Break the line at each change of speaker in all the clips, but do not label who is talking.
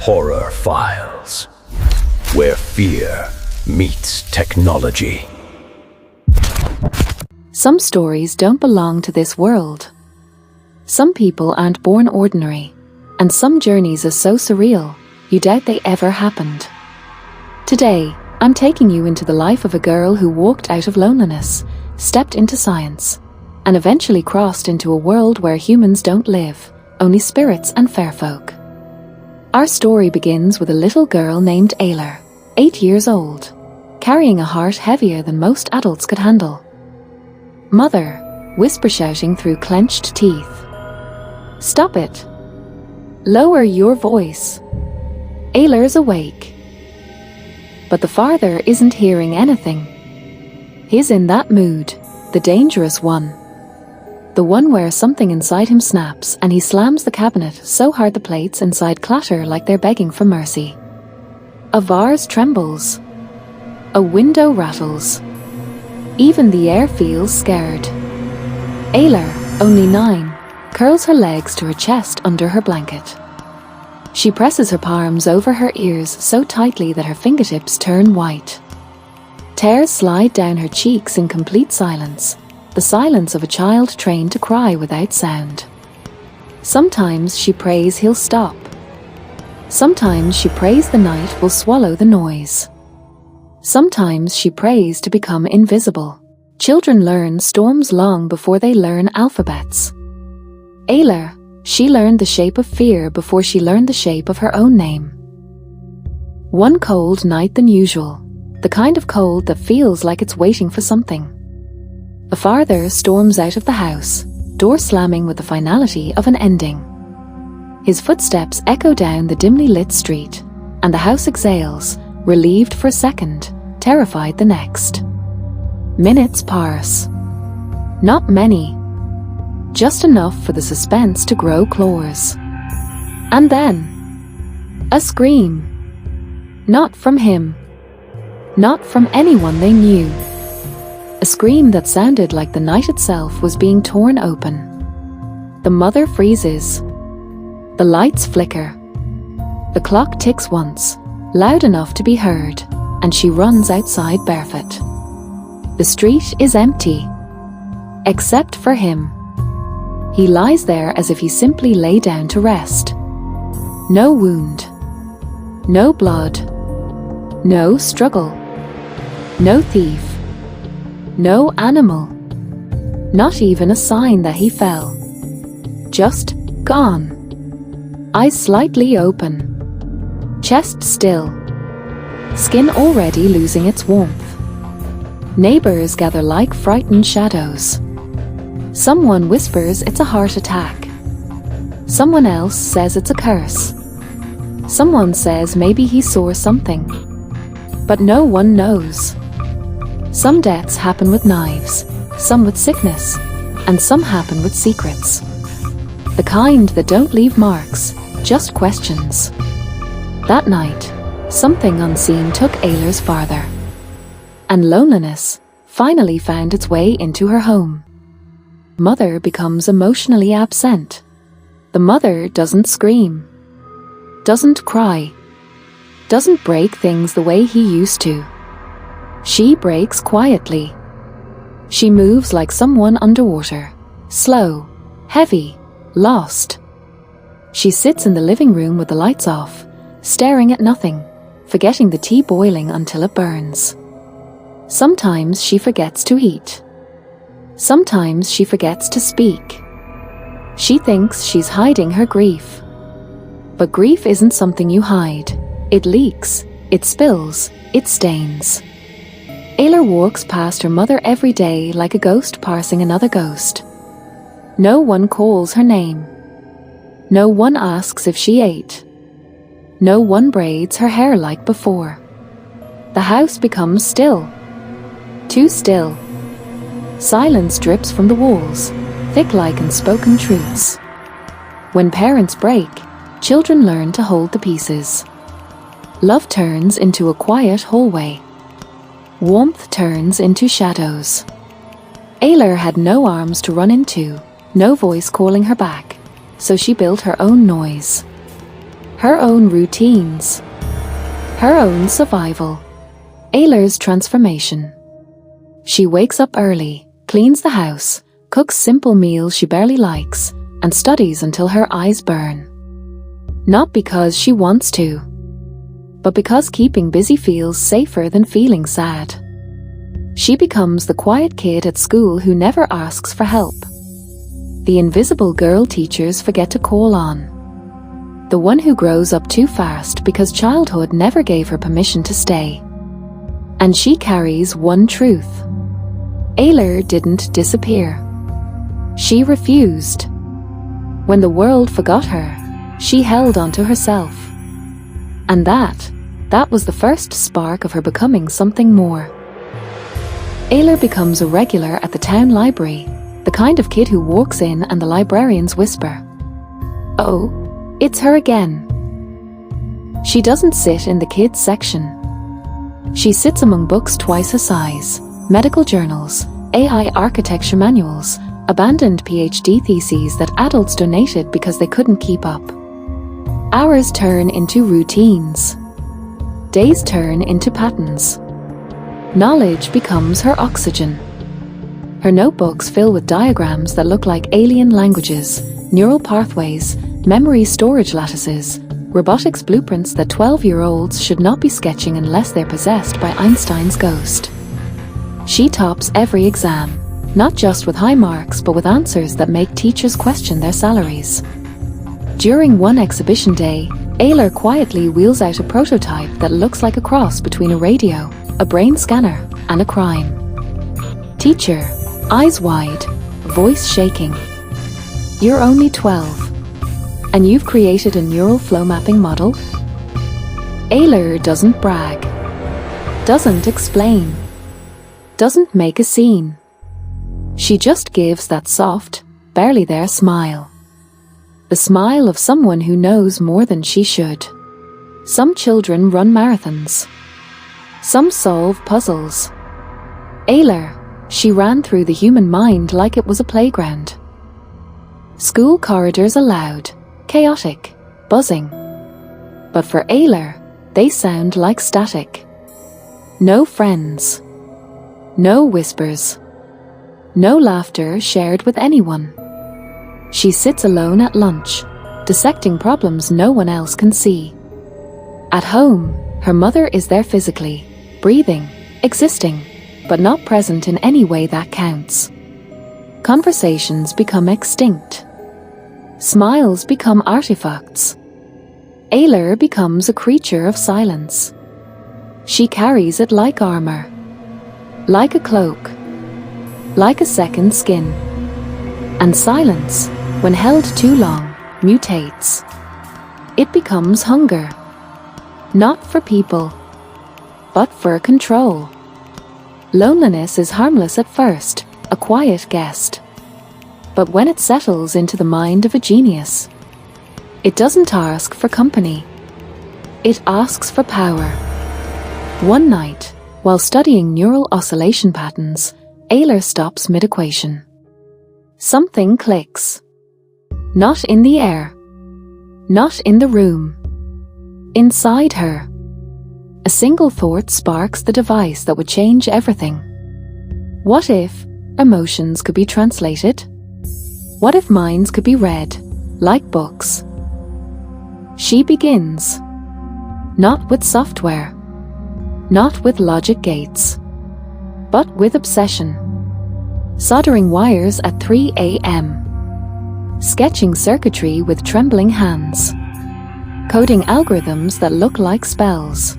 Horror Files, where fear meets technology.
Some stories don't belong to this world. Some people aren't born ordinary, and some journeys are so surreal, you doubt they ever happened. Today, I'm taking you into the life of a girl who walked out of loneliness, stepped into science, and eventually crossed into a world where humans don't live, only spirits and fair folk. Our story begins with a little girl named Ayla, 8 years old, carrying a heart heavier than most adults could handle. "Mother," whisper shouting through clenched teeth. "Stop it. Lower your voice. Ayla's awake." But the father isn't hearing anything. He's in that mood, the dangerous one. The one where something inside him snaps and he slams the cabinet so hard the plates inside clatter like they're begging for mercy. A vase trembles. A window rattles. Even the air feels scared. Ayla, only 9, curls her legs to her chest under her blanket. She presses her palms over her ears so tightly that her fingertips turn white. Tears slide down her cheeks in complete silence, the silence of a child trained to cry without sound. Sometimes she prays he'll stop. Sometimes she prays the night will swallow the noise. Sometimes she prays to become invisible. Children learn storms long before they learn alphabets. Ayla, she learned the shape of fear before she learned the shape of her own name. One cold night than usual, the kind of cold that feels like it's waiting for something. A father storms out of the house, door slamming with the finality of an ending. His footsteps echo down the dimly lit street, and the house exhales, relieved for a second, terrified the next. Minutes pass. Not many. Just enough for the suspense to grow claws. And then, a scream. Not from him. Not from anyone they knew. A scream that sounded like the night itself was being torn open. The mother freezes. The lights flicker. The clock ticks once, loud enough to be heard, and she runs outside barefoot. The street is empty. Except for him. He lies there as if he simply lay down to rest. No wound. No blood. No struggle. No thief. No animal. Not even a sign that he fell. Just gone. Eyes slightly open. Chest still. Skin already losing its warmth. Neighbors gather like frightened shadows. Someone whispers it's a heart attack. Someone else says it's a curse. Someone says maybe he saw something. But no one knows. Some deaths happen with knives, some with sickness, and some happen with secrets. The kind that don't leave marks, just questions. That night, something unseen took Ayla's farther. And loneliness finally found its way into her home. Mother becomes emotionally absent. The mother doesn't scream. Doesn't cry. Doesn't break things the way he used to. She breaks quietly. She moves like someone underwater, slow, heavy, lost. She sits in the living room with the lights off, staring at nothing, forgetting the tea boiling until it burns. Sometimes she forgets to eat. Sometimes she forgets to speak. She thinks she's hiding her grief. But grief isn't something you hide. It leaks, it spills, it stains. Ayla walks past her mother every day like a ghost passing another ghost. No one calls her name. No one asks if she ate. No one braids her hair like before. The house becomes still. Too still. Silence drips from the walls, thick like unspoken truths. When parents break, children learn to hold the pieces. Love turns into a quiet hallway. Warmth turns into shadows. Ayla had no arms to run into, no voice calling her back, so she built her own noise. her own routines, her own survival. Ayla's transformation. She wakes up early, cleans the house, cooks simple meals she barely likes, and studies until her eyes burn. Not because she wants to, but because keeping busy feels safer than feeling sad. She becomes the quiet kid at school who never asks for help. The invisible girl teachers forget to call on. The one who grows up too fast because childhood never gave her permission to stay. And she carries one truth. Ayla didn't disappear. She refused. When the world forgot her, she held onto herself. And that was the first spark of her becoming something more. Ayla becomes a regular at the town library, the kind of kid who walks in and the librarians whisper, "Oh, it's her again." She doesn't sit in the kids section. She sits among books twice her size, medical journals, AI architecture manuals, abandoned PhD theses that adults donated because they couldn't keep up. Hours turn into routines. Days turn into patterns. Knowledge becomes her oxygen. Her notebooks fill with diagrams that look like alien languages, neural pathways, memory storage lattices, robotics blueprints that 12-year-olds should not be sketching unless they're possessed by Einstein's ghost. She tops every exam, not just with high marks but with answers that make teachers question their salaries. During one exhibition day, Ayla quietly wheels out a prototype that looks like a cross between a radio, a brain scanner, and a crime. Teacher, eyes wide, voice shaking. "You're only 12, and you've created a neural flow mapping model?" Ayla doesn't brag, doesn't explain, doesn't make a scene. She just gives that soft, barely there smile. The smile of someone who knows more than she should. Some children run marathons. Some solve puzzles. Ayla, she ran through the human mind like it was a playground. School corridors are loud, chaotic, buzzing. But for Ayla, they sound like static. No friends. No whispers. No laughter shared with anyone. She sits alone at lunch, dissecting problems no one else can see. At home, her mother is there physically, breathing, existing, but not present in any way that counts. Conversations become extinct. Smiles become artifacts. Ayla becomes a creature of silence. She carries it like armor, like a cloak, like a second skin. And silence, when held too long, mutates. It becomes hunger. Not for people, but for control. Loneliness is harmless at first, a quiet guest. But when it settles into the mind of a genius, it doesn't ask for company. It asks for power. One night, while studying neural oscillation patterns, Ayla stops mid-equation. Something clicks. Not in the air. Not in the room. Inside her. A single thought sparks the device that would change everything. What if emotions could be translated? What if minds could be read, like books? She begins. Not with software. Not with logic gates. But with obsession. Soldering wires at 3 a.m. Sketching circuitry with trembling hands. Coding algorithms that look like spells.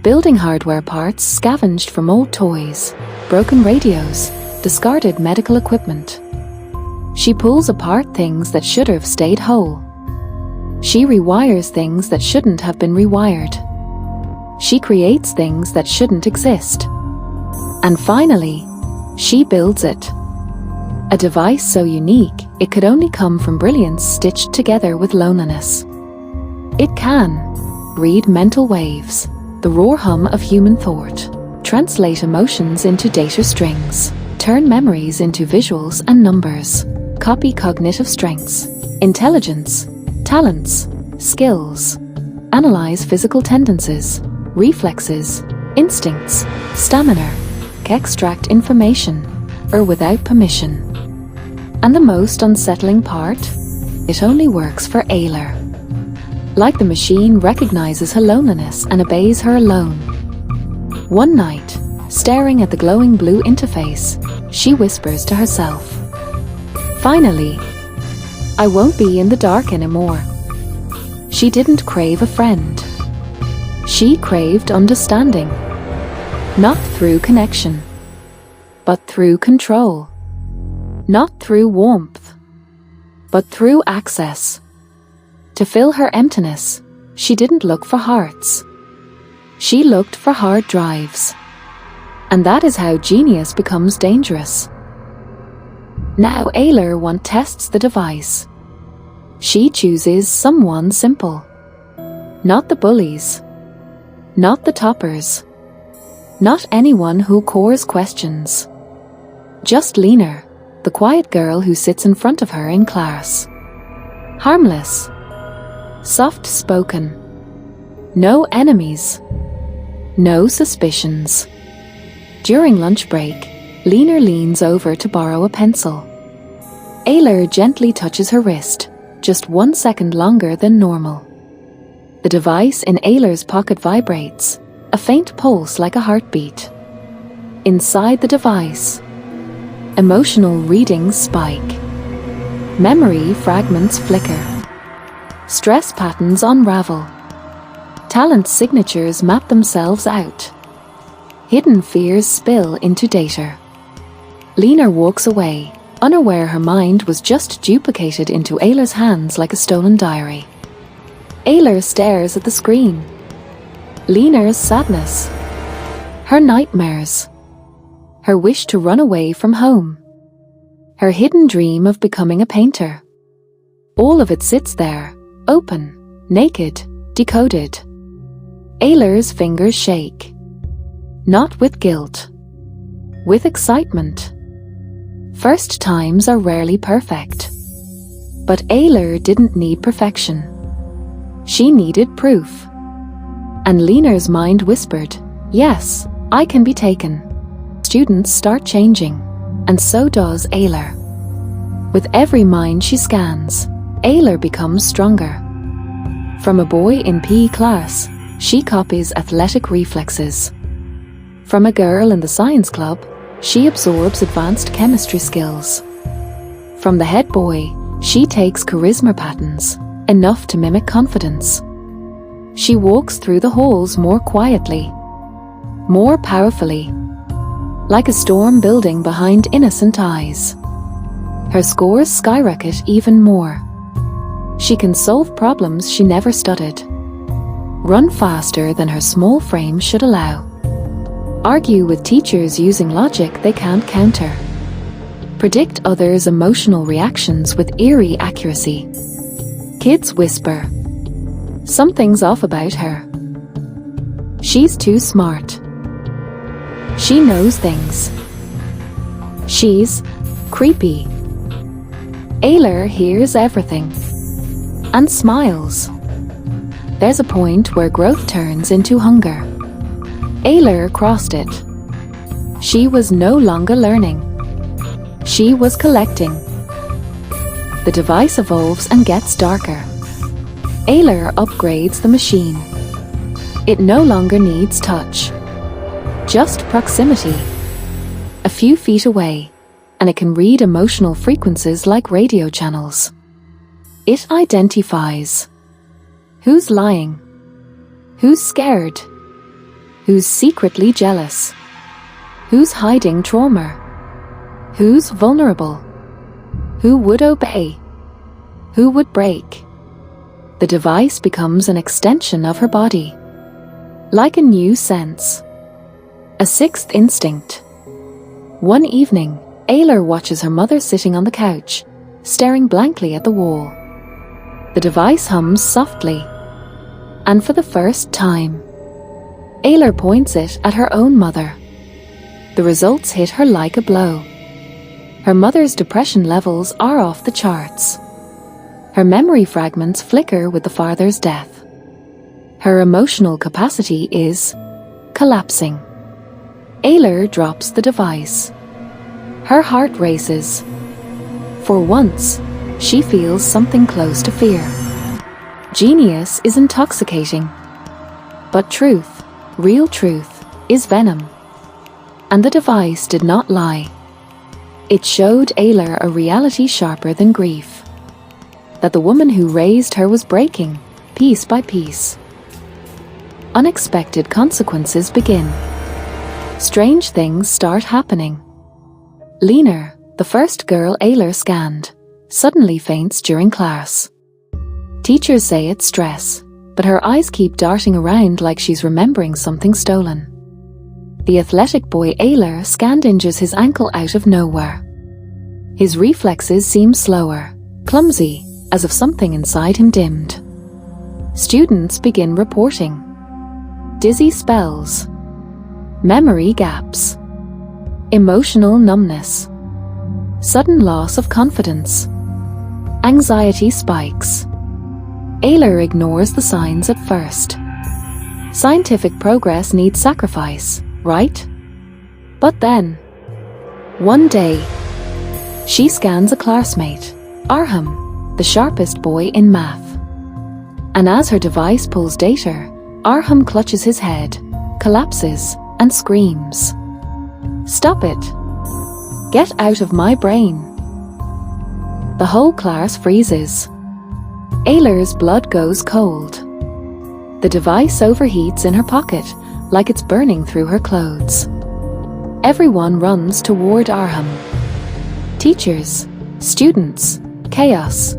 Building hardware parts scavenged from old toys, broken radios, discarded medical equipment. She pulls apart things that should have stayed whole. She rewires things that shouldn't have been rewired. She creates things that shouldn't exist. And finally, she builds it. A device so unique, it could only come from brilliance stitched together with loneliness. It can read mental waves, the raw hum of human thought, translate emotions into data strings, turn memories into visuals and numbers, copy cognitive strengths, intelligence, talents, skills, analyze physical tendencies, reflexes, instincts, stamina, extract information, or without permission. And the most unsettling part? It only works for Ayla. Like the machine recognizes her loneliness and obeys her alone. One night, staring at the glowing blue interface, she whispers to herself, "Finally, I won't be in the dark anymore." She didn't crave a friend. She craved understanding. Not through connection, but through control. Not through warmth, but through access. To fill her emptiness, she didn't look for hearts. She looked for hard drives. And that is how genius becomes dangerous. Now Ayla tests the device. She chooses someone simple. Not the bullies. Not the toppers. Not anyone who cores questions. Just Lena, the quiet girl who sits in front of her in class. Harmless. Soft-spoken. No enemies. No suspicions. During lunch break, Lena leans over to borrow a pencil. Ayla gently touches her wrist, just 1 second longer than normal. The device in Ayla's pocket vibrates, a faint pulse like a heartbeat. Inside the device, emotional readings spike. Memory fragments flicker. Stress patterns unravel. Talent signatures map themselves out. Hidden fears spill into data. Lena walks away, unaware her mind was just duplicated into Ayla's hands like a stolen diary. Ayla stares at the screen. Lena's sadness. Her nightmares. Her wish to run away from home. Her hidden dream of becoming a painter. All of it sits there, open, naked, decoded. Ayla's fingers shake. Not with guilt. With excitement. First times are rarely perfect. But Ayla didn't need perfection. She needed proof. And Lena's mind whispered, "Yes, I can be taken." Students start changing, and so does Ayla. With every mind she scans, Ayla becomes stronger. From a boy in PE class, she copies athletic reflexes. From a girl in the science club, she absorbs advanced chemistry skills. From the head boy, she takes charisma patterns, enough to mimic confidence. She walks through the halls more quietly, more powerfully, like a storm building behind innocent eyes. Her scores skyrocket even more. She can solve problems she never studied, run faster than her small frame should allow, argue with teachers using logic they can't counter, predict others' emotional reactions with eerie accuracy. Kids whisper, "Something's off about her. She's too smart. She knows things. She's creepy." Ayla hears everything and smiles. There's a point where growth turns into hunger. Ayla crossed it. She was no longer learning. She was collecting. The device evolves and gets darker. Ayla upgrades the machine. It no longer needs touch. Just proximity. A few feet away, and it can read emotional frequencies like radio channels. It identifies who's lying, who's scared, who's secretly jealous, who's hiding trauma, who's vulnerable, who would obey, who would break. The device becomes an extension of her body, like a new sense, a sixth instinct. One evening, Ayla watches her mother sitting on the couch, staring blankly at the wall. The device hums softly, and for the first time, Ayla points it at her own mother. The results hit her like a blow. Her mother's depression levels are off the charts. Her memory fragments flicker with the father's death. Her emotional capacity is collapsing. Ayla drops the device. Her heart races. For once, she feels something close to fear. Genius is intoxicating. But truth, real truth, is venom. And the device did not lie. It showed Ayla a reality sharper than grief. That the woman who raised her was breaking, piece by piece. Unexpected consequences begin. Strange things start happening. Lena, the first girl Ayla scanned, suddenly faints during class. Teachers say it's stress, but her eyes keep darting around like she's remembering something stolen. The athletic boy Ayla scanned injures his ankle out of nowhere. His reflexes seem slower, clumsy, as if something inside him dimmed. Students begin reporting. Dizzy spells. Memory gaps. Emotional numbness. Sudden loss of confidence. Anxiety spikes. Ayla ignores the signs at first. Scientific progress needs sacrifice, right? But then, one day, she scans a classmate, Arham, the sharpest boy in math. And as her device pulls data, Arham clutches his head, collapses, and screams. "Stop it! Get out of my brain!" The whole class freezes. Ayla's blood goes cold. The device overheats in her pocket, like it's burning through her clothes. Everyone runs toward Arham. Teachers, students, chaos.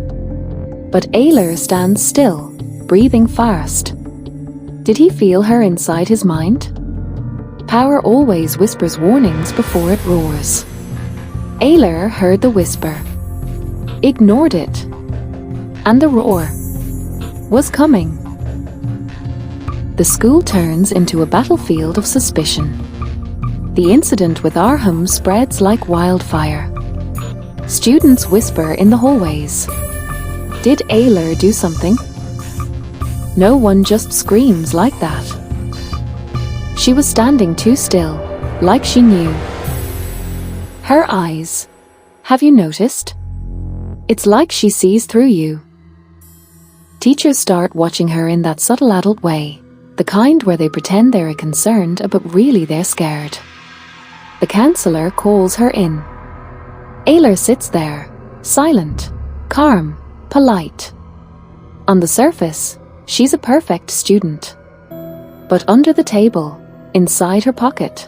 But Ayla stands still, breathing fast. Did he feel her inside his mind? Power always whispers warnings before it roars. Ayla heard the whisper, ignored it, and the roar was coming. The school turns into a battlefield of suspicion. The incident with Arham spreads like wildfire. Students whisper in the hallways. Did Ayla do something? No one just screams like that. She was standing too still, like she knew. Her eyes. Have you noticed? It's like she sees through you. Teachers start watching her in that subtle adult way, the kind where they pretend they're concerned but really they're scared. The counselor calls her in. Ayla sits there, silent, calm, polite. On the surface, she's a perfect student. But under the table, inside her pocket,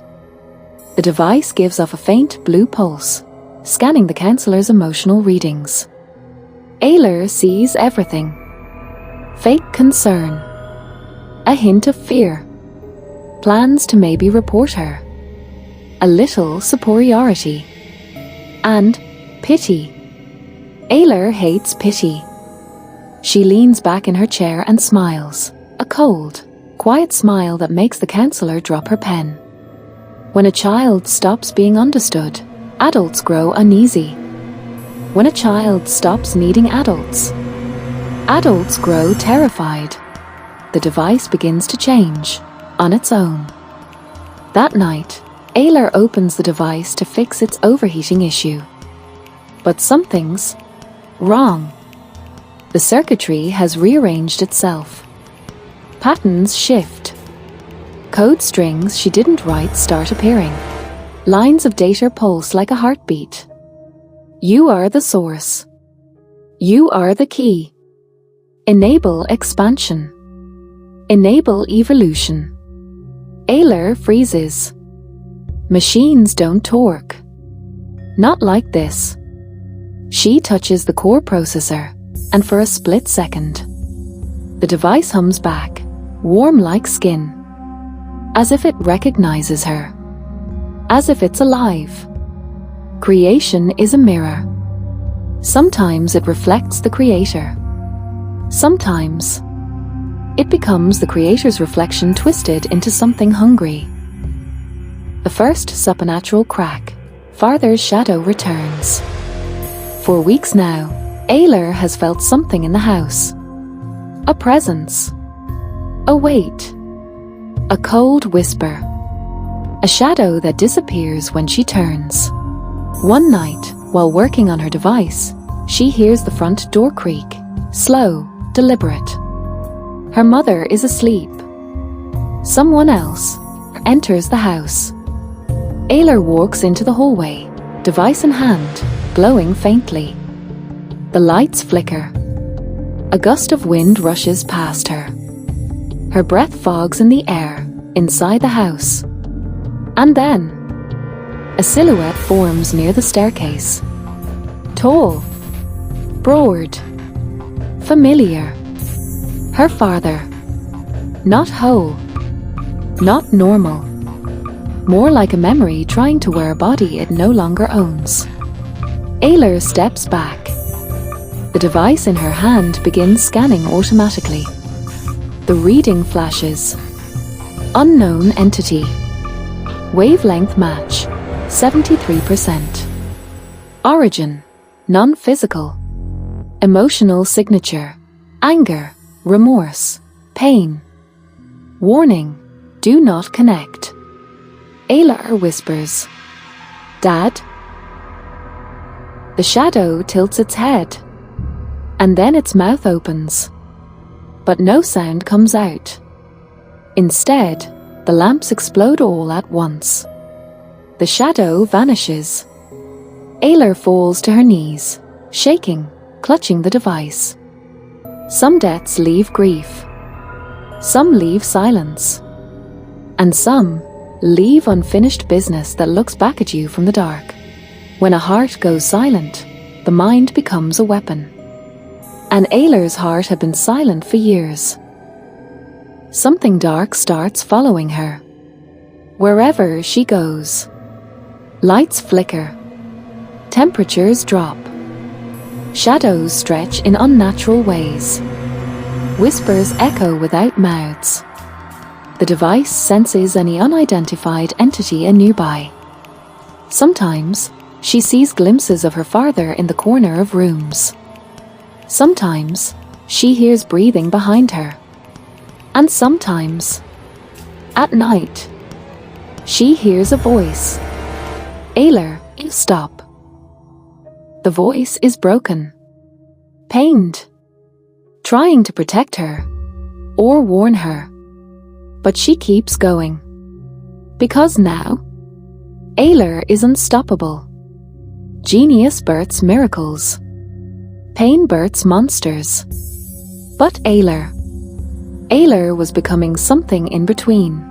the device gives off a faint blue pulse, scanning the counselor's emotional readings. Ayla sees everything. Fake concern. A hint of fear. Plans to maybe report her. A little superiority. And pity. Ayla hates pity. She leans back in her chair and smiles, a cold, quiet smile that makes the counselor drop her pen. When a child stops being understood, adults grow uneasy. When a child stops needing adults, adults grow terrified. The device begins to change, on its own. That night, Ayla opens the device to fix its overheating issue. But something's wrong. The circuitry has rearranged itself. Patterns shift. Code strings she didn't write start appearing. Lines of data pulse like a heartbeat. You are the source. You are the key. Enable expansion. Enable evolution. Ayla freezes. Machines don't torque. Not like this. She touches the core processor, and for a split second, the device hums back, warm like skin. As if it recognizes her. As if it's alive. Creation is a mirror. Sometimes it reflects the creator. Sometimes it becomes the creator's reflection twisted into something hungry. The first supernatural crack, Father's shadow returns. For weeks now, Ayla has felt something in the house. A presence. A weight. A cold whisper. A shadow that disappears when she turns. One night, while working on her device, she hears the front door creak, slow, deliberate. Her mother is asleep. Someone else enters the house. Ayla walks into the hallway, device in hand, glowing faintly. The lights flicker. A gust of wind rushes past her. Her breath fogs in the air, inside the house. And then, a silhouette forms near the staircase. Tall, broad, familiar. Her father. Not whole, not normal. More like a memory trying to wear a body it no longer owns. Ayla steps back. The device in her hand begins scanning automatically. The reading flashes. Unknown entity. Wavelength match, 73%. Origin, non-physical. Emotional signature, anger, remorse, pain. Warning, do not connect. Ayla whispers, Dad? The shadow tilts its head, and then its mouth opens. But no sound comes out. Instead, the lamps explode all at once. The shadow vanishes. Ayla falls to her knees, shaking, clutching the device. Some deaths leave grief. Some leave silence. And some leave unfinished business that looks back at you from the dark. When a heart goes silent, the mind becomes a weapon. And Ayla's heart had been silent for years. Something dark starts following her. Wherever she goes. Lights flicker. Temperatures drop. Shadows stretch in unnatural ways. Whispers echo without mouths. The device senses any unidentified entity nearby. Sometimes, she sees glimpses of her father in the corner of rooms. Sometimes, she hears breathing behind her. And sometimes, at night, she hears a voice. Ayla, stop. The voice is broken, pained, trying to protect her or warn her. But she keeps going. Because now, Ayla is unstoppable. Genius births miracles. Pain births monsters. But Ayla was becoming something in between.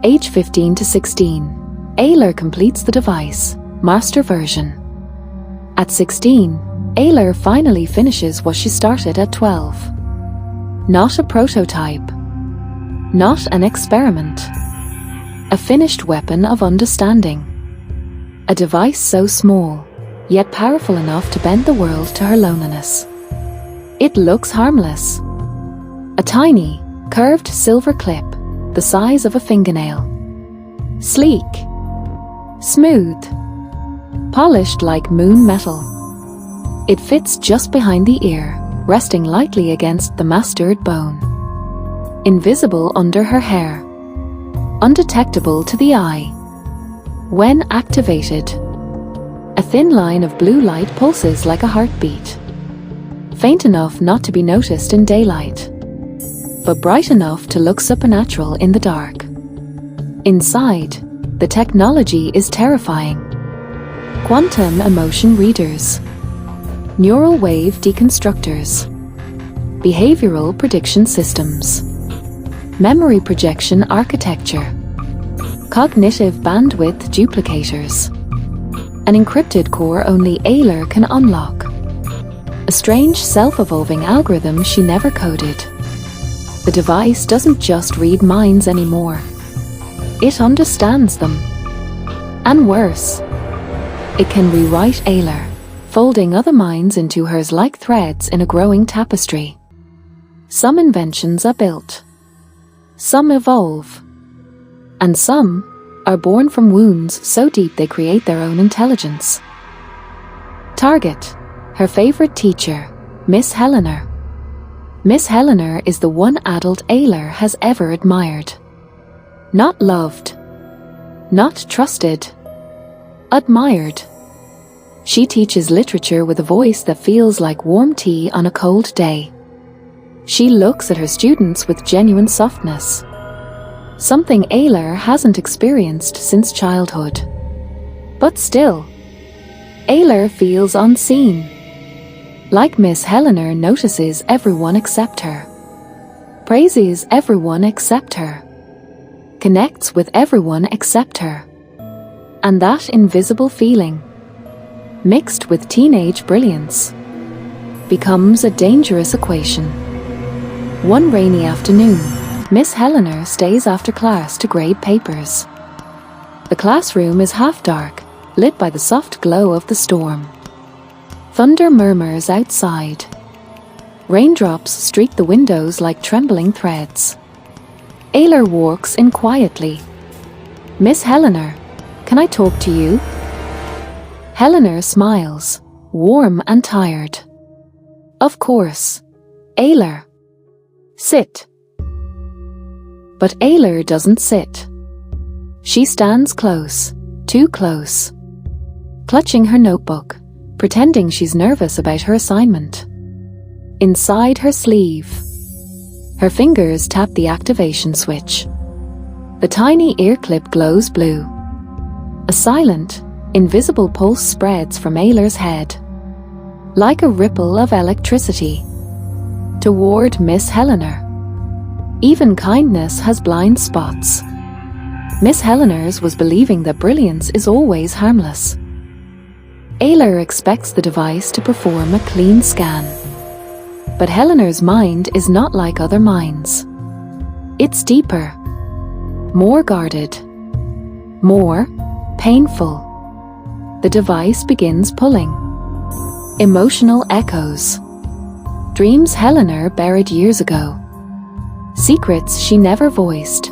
Age 15 to 16, Ayla completes the device, master version. At 16, Ayla finally finishes what she started at 12. Not a prototype. Not an experiment. A finished weapon of understanding. A device so small, yet powerful enough to bend the world to her loneliness. It looks harmless. A tiny, curved silver clip, the size of a fingernail. Sleek. Smooth. Polished like moon metal. It fits just behind the ear, resting lightly against the mastered bone. Invisible under her hair. Undetectable to the eye. When activated, a thin line of blue light pulses like a heartbeat. Faint enough not to be noticed in daylight, but bright enough to look supernatural in the dark. Inside, the technology is terrifying. Quantum emotion readers. Neural wave deconstructors. Behavioral prediction systems. Memory projection architecture. Cognitive bandwidth duplicators. An encrypted core only Ayla can unlock. A strange self-evolving algorithm she never coded. The device doesn't just read minds anymore. It understands them. And worse, it can rewrite Ayla, folding other minds into hers like threads in a growing tapestry. Some inventions are built. Some evolve. And some are born from wounds so deep they create their own intelligence. Target, her favorite teacher, Miss Helena. Miss Helena is the one adult Ayla has ever admired. Not loved. Not trusted. Admired. She teaches literature with a voice that feels like warm tea on a cold day. She looks at her students with genuine softness. Something Ayla hasn't experienced since childhood. But still, Ayla feels unseen. Like Miss Helena notices everyone except her. Praises everyone except her. Connects with everyone except her. And that invisible feeling, mixed with teenage brilliance, becomes a dangerous equation. One rainy afternoon, Miss Helena stays after class to grade papers. The classroom is half dark, lit by the soft glow of the storm. Thunder murmurs outside. Raindrops streak the windows like trembling threads. Ayla walks in quietly. Miss Helena, can I talk to you? Helena smiles, warm and tired. Of course. Ayla. Sit. But Ayla doesn't sit. She stands close, too close, clutching her notebook, pretending she's nervous about her assignment. Inside her sleeve, her fingers tap the activation switch. The tiny ear clip glows blue. A silent, invisible pulse spreads from Ayla's head, like a ripple of electricity, toward Miss Helena. Even kindness has blind spots. Miss Helena's was believing that brilliance is always harmless. Ayla expects the device to perform a clean scan. But Helena's mind is not like other minds. It's deeper, more guarded, more painful. The device begins pulling. Emotional echoes. Dreams Helena buried years ago. Secrets she never voiced.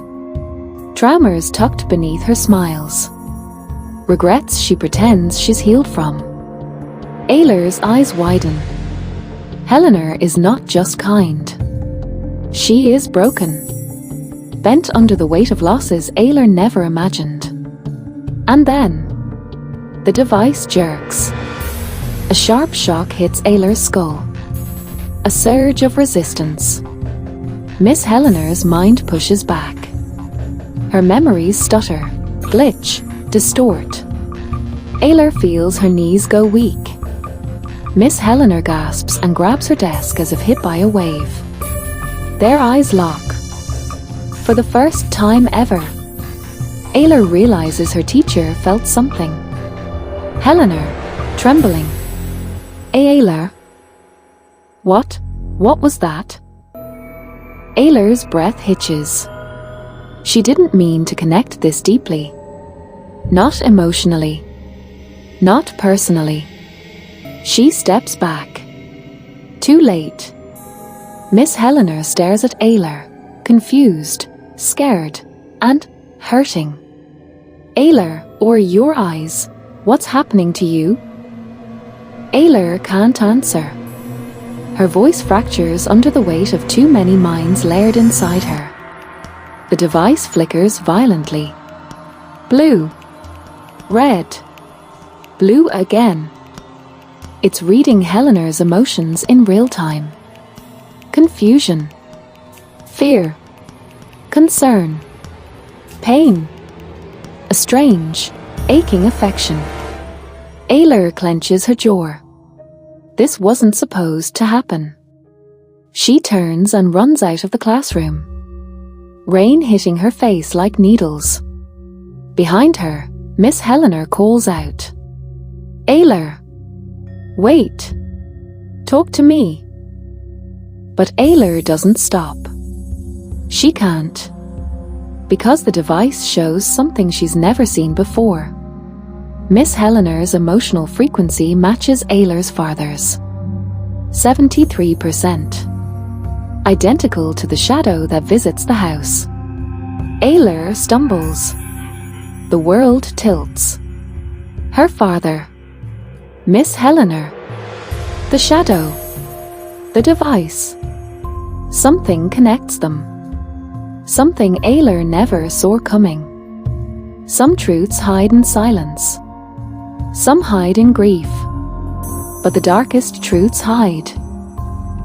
Traumas tucked beneath her smiles. Regrets she pretends she's healed from. Ayla's eyes widen. Helena is not just kind. She is broken. Bent under the weight of losses Ayla never imagined. And then, the device jerks. A sharp shock hits Ayla's skull. A surge of resistance. Miss Helena's mind pushes back. Her memories stutter, glitch, distort. Ayla feels her knees go weak. Miss Helena gasps and grabs her desk as if hit by a wave. Their eyes lock. For the first time ever, Ayla realizes her teacher felt something. Helena, trembling. Ayla. What? What was that? Ayla's breath hitches. She didn't mean to connect this deeply. Not emotionally. Not personally. She steps back. Too late. Miss Helena stares at Ayla, confused, scared, and hurting. Ayla, or your eyes, what's happening to you? Ayla can't answer. Her voice fractures under the weight of too many minds layered inside her. The device flickers violently. Blue. Red. Blue again. It's reading Helena's emotions in real time. Confusion. Fear. Concern. Pain. A strange, aching affection. Ayla clenches her jaw. This wasn't supposed to happen. She turns and runs out of the classroom. Rain hitting her face like needles. Behind her, Miss Helena calls out. Ayla! Wait! Talk to me! But Ayla doesn't stop. She can't. Because the device shows something she's never seen before. Miss Helena's emotional frequency matches Ayla's father's. 73%. Identical to the shadow that visits the house. Ayla stumbles. The world tilts. Her father. Miss Helena. The shadow. The device. Something connects them. Something Ayla never saw coming. Some truths hide in silence. Some hide in grief. But the darkest truths hide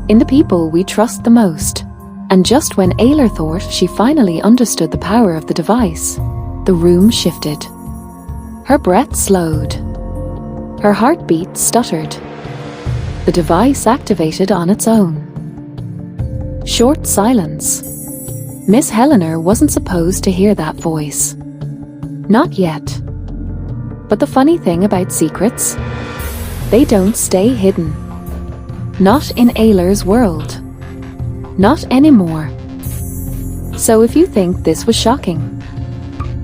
in the people we trust the most. And just when Ayla thought she finally understood the power of the device, the room shifted. Her breath slowed. Her heartbeat stuttered. The device activated on its own. Short silence. Miss Helena wasn't supposed to hear that voice. Not yet. But the funny thing about secrets, they don't stay hidden. Not in Ayla's world. Not anymore. So if you think this was shocking,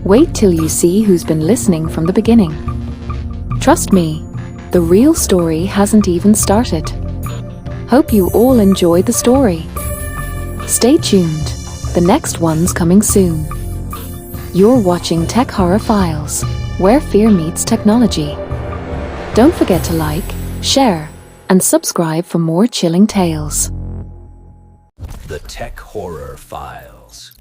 wait till you see who's been listening from the beginning. Trust me, the real story hasn't even started. Hope you all enjoyed the story. Stay tuned, the next one's coming soon. You're watching Tech Horror Files, where fear meets technology. Don't forget to like, share, and subscribe for more chilling tales.
The Tech Horror Files.